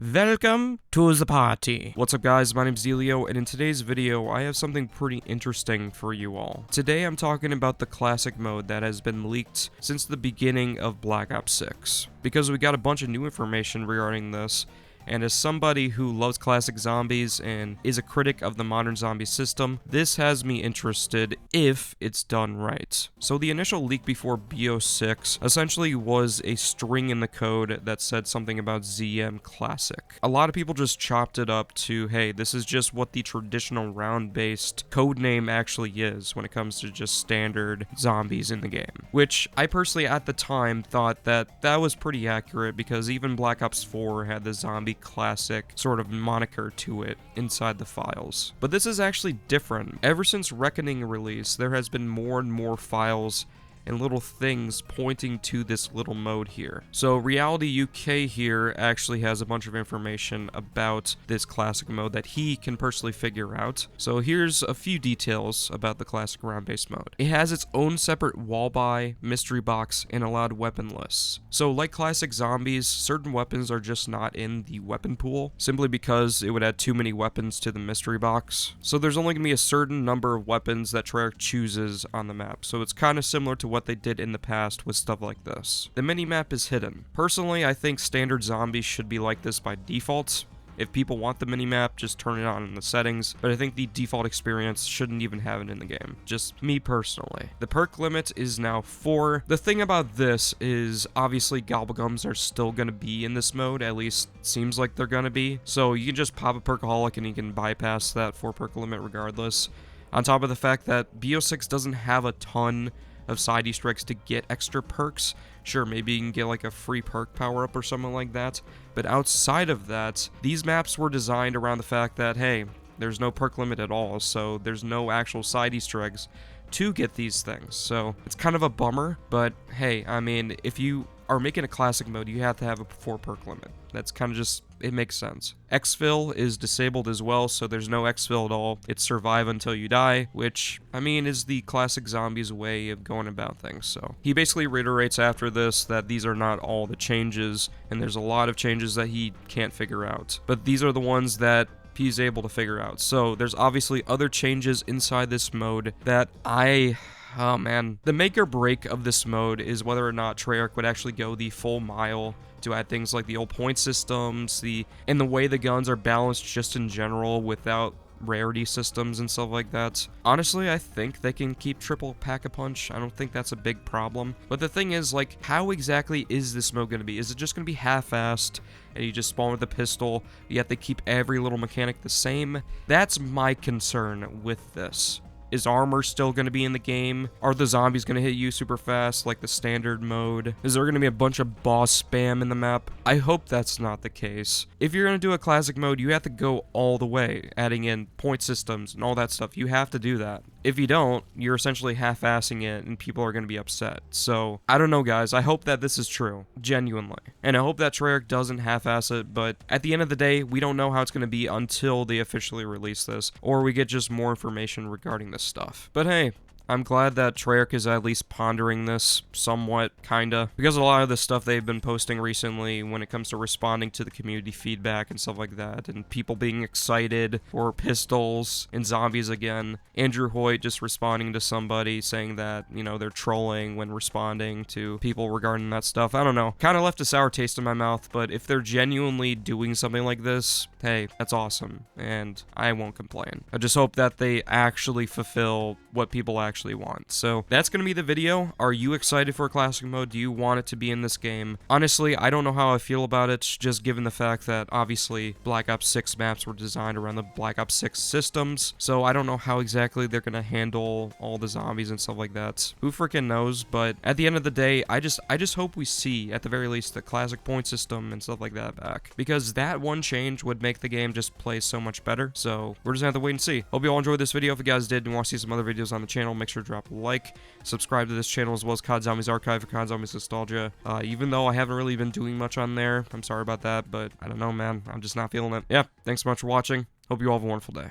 Welcome to the party. What's up guys, my name's Delio, and in today's video I have something pretty interesting for you all. Today I'm talking about the classic mode that has been leaked since the beginning of Black Ops 6. Because we got a bunch of new information regarding this, and as somebody who loves classic zombies and is a critic of the modern zombie system, this has me interested if it's done right. So the initial leak before Bo6 essentially was a string in the code that said something about ZM Classic. A lot of people just chopped it up to, hey, this is just what the traditional round-based code name actually is when it comes to just standard zombies in the game. Which I personally at the time thought that was pretty accurate because even Black Ops 4 had the zombie classic sort of moniker to it inside the files. But this is actually different. Ever since Reckoning release, there has been more and more files and little things pointing to this little mode here. So Reality UK here actually has a bunch of information about this classic mode that he can personally figure out. So here's a few details about the classic round-based mode. It has its own separate wall buy, mystery box, and allowed weapon lists. So like classic zombies, certain weapons are just not in the weapon pool, simply because it would add too many weapons to the mystery box. So there's only going to be a certain number of weapons that Treyarch chooses on the map. So it's kind of similar to what they did in the past with stuff like this. The minimap is hidden. Personally, I think standard zombies should be like this by default. If people want the minimap, just turn it on in the settings, but I think the default experience shouldn't even have it in the game. Just me personally. The perk limit is now 4. The thing about this is, obviously, Gobblegums are still going to be in this mode, at least seems like they're going to be. So you can just pop a Perkaholic and you can bypass that 4 perk limit regardless. On top of the fact that Bo6 doesn't have a ton of side Easter eggs to get extra perks. Sure, maybe you can get like a free perk power-up or something like that, but outside of that, these maps were designed around the fact that, hey, there's no perk limit at all, so there's no actual side Easter eggs to get these things. So it's kind of a bummer, but hey, I mean, if you are making a classic mode, you have to have a 4 perk limit. That's kind of just, it makes sense. Exfil is disabled as well, so there's no exfil at all. It's survive until you die, which, I mean, is the classic zombies way of going about things. So he basically reiterates after this that these are not all the changes, and there's a lot of changes that he can't figure out. But these are the ones that he's able to figure out. So there's obviously other changes inside this mode that oh man. The make or break of this mode is whether or not Treyarch would actually go the full mile to add things like the old point systems, and the way the guns are balanced just in general without rarity systems and stuff like that. Honestly, I think they can keep triple pack-a-punch. I don't think that's a big problem. But the thing is, like, how exactly is this mode going to be? Is it just going to be half-assed and you just spawn with a pistol, yet they keep every little mechanic the same? That's my concern with this. Is armor still going to be in the game? Are the zombies going to hit you super fast like the standard mode? Is there going to be a bunch of boss spam in the map? I hope that's not the case. If you're going to do a classic mode, you have to go all the way, adding in point systems and all that stuff. You have to do that. If you don't, you're essentially half-assing it and people are going to be upset. So, I don't know guys, I hope that this is true, genuinely. And I hope that Treyarch doesn't half-ass it, but at the end of the day, we don't know how it's going to be until they officially release this, or we get just more information regarding this stuff. But hey, I'm glad that Treyarch is at least pondering this somewhat, kinda, because a lot of the stuff they've been posting recently when it comes to responding to the community feedback and stuff like that, and people being excited for pistols and zombies again. Andrew Hoyt just responding to somebody saying that, you know, they're trolling when responding to people regarding that stuff. I don't know. Kind of left a sour taste in my mouth, but if they're genuinely doing something like this, hey, that's awesome, and I won't complain. I just hope that they actually fulfill what people actually want. So that's going to be the video. Are you excited for a classic mode? Do you want it to be in this game? Honestly, I don't know how I feel about it, just given the fact that obviously Black Ops 6 maps were designed around the Black Ops 6 systems, so I don't know how exactly they're going to handle all the zombies and stuff like that. Who freaking knows? But at the end of the day, I just hope we see, at the very least, the classic point system and stuff like that back, because that one change would make the game just play so much better. So we're just gonna have to wait and see. Hope you all enjoyed this video. If you guys did and want to see some other videos on the channel, make sure to drop a like, subscribe to this channel, as well as COD Zombies Archive for COD Zombies Nostalgia. Even though I haven't really been doing much on there, I'm sorry about that, but I don't know, man, I'm just not feeling it. Yeah, thanks so much for watching. Hope you all have a wonderful day.